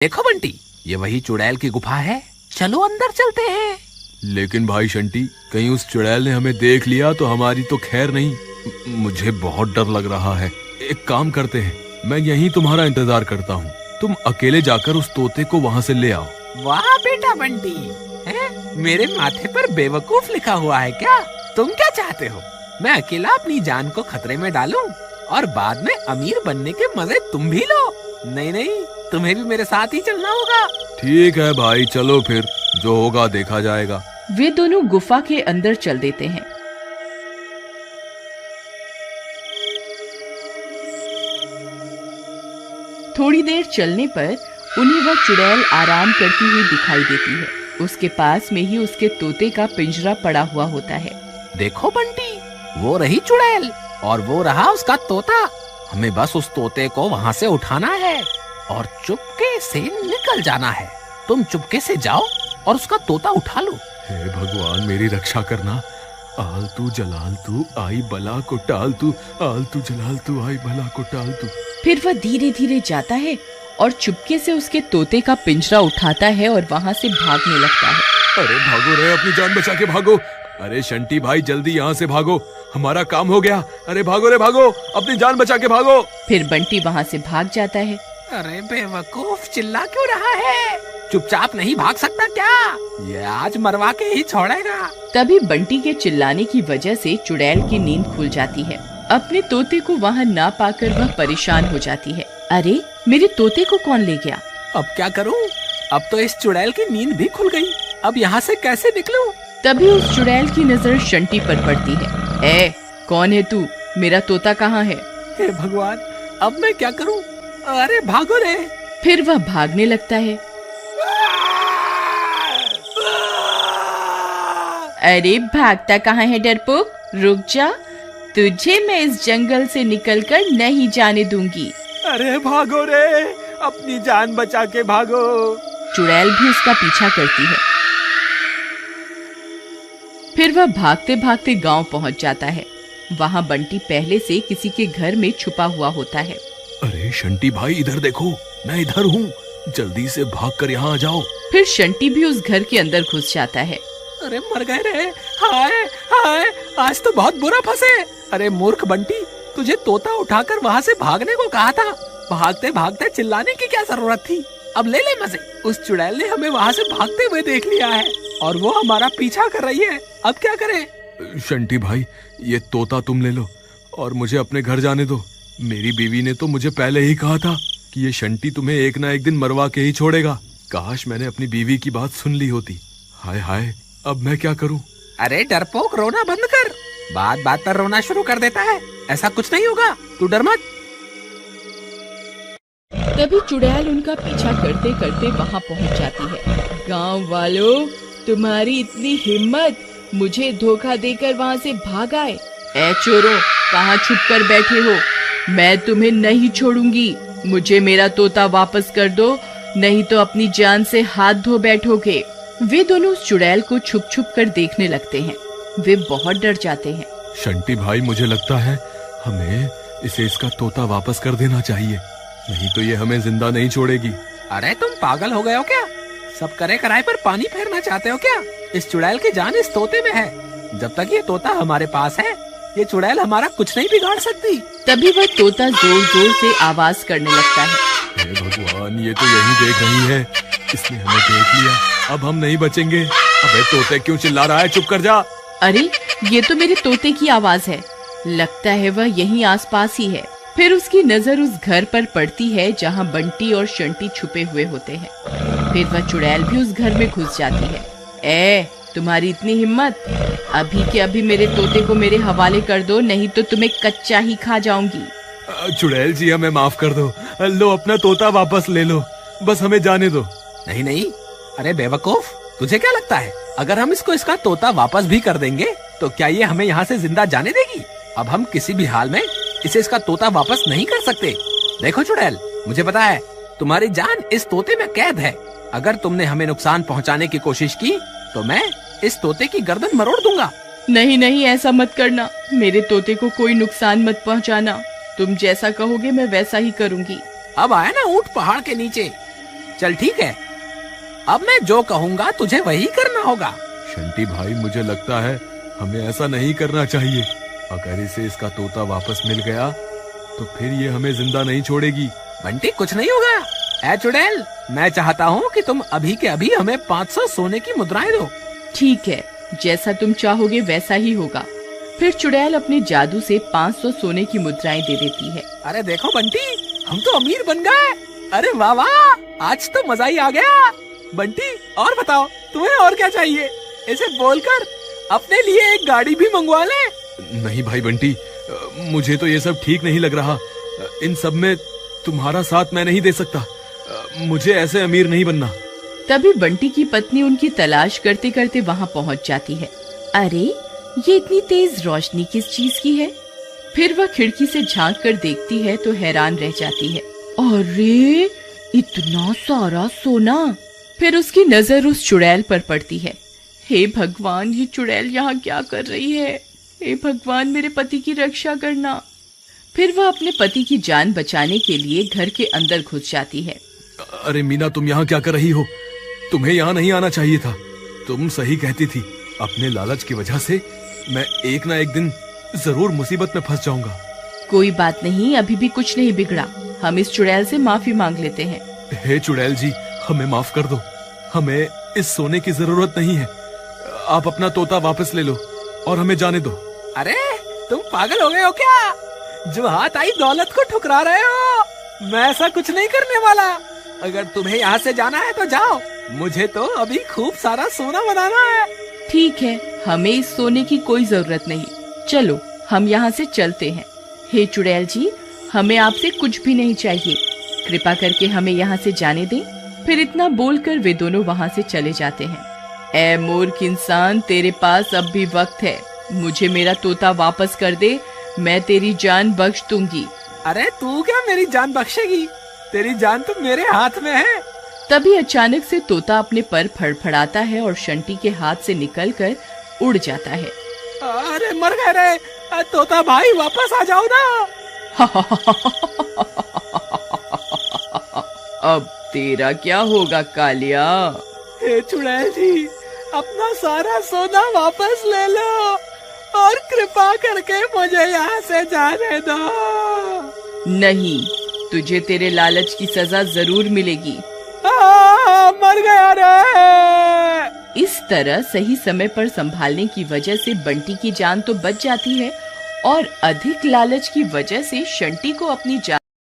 देखो बंटी, ये वही चुड़ैल की गुफा है, चलो अंदर चलते हैं। लेकिन भाई शंटी, कहीं उस चुड़ैल ने हमें देख लिया तो हमारी तो खैर नहीं। मुझे बहुत डर लग रहा है। एक काम करते हैं, मैं यहीं तुम्हारा इंतजार करता हूँ, तुम अकेले जाकर उस तोते को वहाँ से ले आओ। वाह बेटा बंटी, मेरे माथे पर बेवकूफ लिखा हुआ है क्या? तुम क्या चाहते हो? मैं अकेला अपनी जान को खतरे में डालूं और बाद में अमीर बनने के मजे तुम भी लो? नहीं नहीं, तुम्हें भी मेरे साथ ही चलना होगा। ठीक है भाई, चलो फिर, जो होगा देखा जाएगा। वे दोनों गुफा के अंदर चल देते हैं। थोड़ी देर चलने पर उन्हें वह चुड़ैल आराम करती हुई दिखाई देती है। उसके पास में ही उसके तोते का पिंजरा पड़ा हुआ होता है। देखो बंटी, वो रही चुड़ैल और वो रहा उसका तोता। हमें बस उस तोते को वहाँ से उठाना है और चुपके से निकल जाना है। तुम चुपके से जाओ और उसका तोता उठा लो। हे भगवान, मेरी रक्षा करना। आलतू जलालतू आई बला को टालतू, आलतू जलालतू आई बला को टालतू। फिर वह धीरे धीरे जाता है और चुपके से उसके तोते का पिंजरा उठाता है और वहाँ से भागने लगता है। अरे भागो रे, अपनी जान बचा के भागो। अरे शंटी भाई, जल्दी यहाँ से भागो, हमारा काम हो गया। अरे भागो रे भागो, अपनी जान बचा के भागो। फिर बंटी वहाँ से भाग जाता है। अरे बेवकूफ, चिल्ला क्यों रहा है? चुपचाप नहीं भाग सकता क्या? ये आज मरवा के ही छोड़ेगा। तभी बंटी के चिल्लाने की वजह से चुड़ैल की नींद खुल जाती है। अपने तोते को वहाँ ना पाकर वह परेशान हो जाती है। अरे, मेरे तोते को कौन ले गया? अब क्या करूं? अब तो इस चुड़ैल की नींद भी खुल गई। अब यहाँ से कैसे निकलूं? तभी उस चुड़ैल की नजर शंटी पर पड़ती है। ए, कौन है तू? मेरा तोता कहाँ है? हे भगवान, अब मैं क्या करूं? अरे भागो रे। फिर वह भागने लगता है। अरे भागता कहाँ है डरपोक? रुक जा, तुझे मैं इस जंगल से निकलकर नहीं जाने दूंगी। अरे भागो रे, अपनी जान बचा के भागो। चुड़ैल भी उसका पीछा करती है। फिर वह भागते भागते गांव पहुंच जाता है। वहां बंटी पहले से किसी के घर में छुपा हुआ होता है। अरे शंटी भाई, इधर देखो, मैं इधर हूँ, जल्दी से भागकर यहाँ आ जाओ। फिर शंटी भी उस घर के अंदर घुस जाता है। अरे मर गए रे, हाय हाय, आज तो बहुत बुरा फंसे। अरे मूर्ख बंटी, तुझे तोता उठाकर वहाँ से भागने को कहा था। भागते भागते चिल्लाने की क्या जरूरत थी? अब ले ले मजे। उस चुड़ैल ने हमें वहाँ से भागते हुए देख लिया है और वो हमारा पीछा कर रही है। अब क्या करें? शंटी भाई, ये तोता तुम ले लो और मुझे अपने घर जाने दो। मेरी बीवी ने तो मुझे पहले ही कहा था कि ये शंटी तुम्हें एक ना एक दिन मरवा के ही छोड़ेगा। काश मैंने अपनी बीवी की बात सुन ली होती। हाय हाय, अब मैं क्या करूं? अरे डरपोक, रोना बंद कर। बात बात पर रोना शुरू कर देता है। ऐसा कुछ नहीं होगा, तू डर मत। तभी चुड़ैल उनका पीछा करते करते वहाँ पहुँच जाती है। गांव वालों, तुम्हारी इतनी हिम्मत, मुझे धोखा देकर वहाँ से भाग आए। ए चोरों, कहाँ छुप कर बैठे हो? मैं तुम्हें नहीं छोड़ूंगी। मुझे मेरा तोता वापस कर दो, नहीं तो अपनी जान से हाथ धो बैठोगे। वे दोनों उस चुड़ैल को छुप छुप कर देखने लगते हैं। वे बहुत डर जाते हैं। शंटी भाई, मुझे लगता है हमें इसे इसका तोता वापस कर देना चाहिए, नहीं तो ये हमें जिंदा नहीं छोड़ेगी। अरे तुम पागल हो गए हो क्या? सब करे कराए पर पानी फेरना चाहते हो क्या? इस चुड़ैल की जान इस तोते में है। जब तक ये तोता हमारे पास है, ये चुड़ैल हमारा कुछ नहीं बिगाड़ सकती। तभी वह तोता जोर जोर से आवाज करने लगता है। हे भगवान, ये तो यही देख रही है, इसने हमें देख लिया, अब हम नहीं बचेंगे। अबे तोते, क्यों चिल्ला रहा है? चुप कर जा। अरे, ये तो मेरे तोते की आवाज है। लगता है वह यहीं आसपास ही है। फिर उसकी नजर उस घर पर पड़ती है जहाँ बंटी और शंटी छुपे हुए होते हैं। फिर वह चुड़ैल भी उस घर में घुस जाती है। ए, तुम्हारी इतनी हिम्मत? अभी के अभी मेरे तोते को मेरे हवाले कर दो, नहीं तो तुम्हें कच्चा ही खा जाऊंगी। चुड़ैल जी, हमें माफ कर दो। लो, अपना तोता वापस ले लो, बस हमें जाने दो। नहीं नहीं, अरे बेवकूफ, तुझे क्या लगता है अगर हम इसको इसका तोता वापस भी कर देंगे तो क्या ये हमें यहाँ से जिंदा जाने देगी? अब हम किसी भी हाल में इसे इसका तोता वापस नहीं कर सकते। देखो चुड़ैल, मुझे पता है तुम्हारी जान इस तोते में कैद है। अगर तुमने हमें नुकसान पहुँचाने की कोशिश की तो मैं इस तोते की गर्दन मरोड़ दूंगा। नहीं नहीं, ऐसा मत करना। मेरे तोते को कोई नुकसान मत पहुंचाना। तुम जैसा कहोगे मैं वैसा ही करूंगी। अब आया ना ऊंट पहाड़ के नीचे, चल ठीक है, अब मैं जो कहूँगा तुझे वही करना होगा। शंटी भाई, मुझे लगता है हमें ऐसा नहीं करना चाहिए। अगर इसे इसका तोता वापस मिल गया तो फिर ये हमें जिंदा नहीं छोड़ेगी। बंटी कुछ नहीं होगा। ए चुड़ैल, मैं चाहता हूँ कि तुम अभी के अभी हमें 500 सोने की मुद्राएं दो। ठीक है, जैसा तुम चाहोगे वैसा ही होगा। फिर चुड़ैल अपने जादू से 500 सोने की मुद्राएं दे देती है। अरे देखो बंटी, हम तो अमीर बन गए। अरे वाह वाह, आज तो मजा ही आ गया। बंटी और बताओ, तुम्हें और क्या चाहिए? इसे बोलकर अपने लिए एक गाड़ी भी मंगवा ले। नहीं भाई बंटी, मुझे तो ये सब ठीक नहीं लग रहा। इन सब में तुम्हारा साथ मैं नहीं दे सकता। मुझे ऐसे अमीर नहीं बनना। तभी बंटी की पत्नी उनकी तलाश करते करते वहाँ पहुँच जाती है। अरे, ये इतनी तेज रोशनी किस चीज की है? फिर वह खिड़की से झांक कर देखती है तो हैरान रह जाती है। अरे, इतना सारा सोना! फिर उसकी नजर उस चुड़ैल पर पड़ती है। हे भगवान, ये चुड़ैल यहाँ क्या कर रही है? हे भगवान, मेरे पति की रक्षा करना। फिर वह अपने पति की जान बचाने के लिए घर के अंदर घुस जाती है। अरे मीना, तुम यहाँ क्या कर रही हो? तुम्हें यहाँ नहीं आना चाहिए था। तुम सही कहती थी। अपने लालच की वजह से मैं एक ना एक दिन जरूर मुसीबत में फंस जाऊंगा। कोई बात नहीं, अभी भी कुछ नहीं बिगड़ा। हम इस चुड़ैल से माफी मांग लेते हैं। हे चुड़ैल जी, हमें माफ कर दो। हमें इस सोने की जरूरत नहीं है। आप अपना तोता वापस ले लो और हमें जाने दो। अरे तुम पागल हो गए हो क्या? जो हाथ आई दौलत को ठुकरा रहे हो। मैं ऐसा कुछ नहीं करने वाला। अगर तुम्हें यहाँ से जाना है तो जाओ, मुझे तो अभी खूब सारा सोना बनाना है। ठीक है, हमें इस सोने की कोई जरूरत नहीं। चलो, हम यहाँ से चलते हैं। हे चुड़ैल जी, हमें आपसे कुछ भी नहीं चाहिए। कृपा करके हमें यहाँ से जाने दें। फिर इतना बोलकर वे दोनों वहाँ से चले जाते हैं। ए मूर्ख इंसान, तेरे पास अब भी वक्त है। मुझे मेरा तोता वापस कर दे, मैं तेरी जान बख्श दूंगी। अरे तू क्या मेरी जान बख्शेगी? तेरी जान तो मेरे हाथ में है। तभी अचानक से तोता अपने पर फड़फड़ाता है और शंटी के हाथ से निकलकर उड़ जाता है। अरे मर गए रे। तोता भाई वापस आ जाओ ना। अब तेरा क्या होगा कालिया? हे चुड़ैल जी, अपना सारा सोना वापस ले लो और कृपा करके मुझे यहाँ से जाने दो। नहीं, तुझे तेरे लालच की सजा जरूर मिलेगी। मर गया रे। इस तरह सही समय पर संभालने की वजह से बंटी की जान तो बच जाती है और अधिक लालच की वजह से शंटी को अपनी जान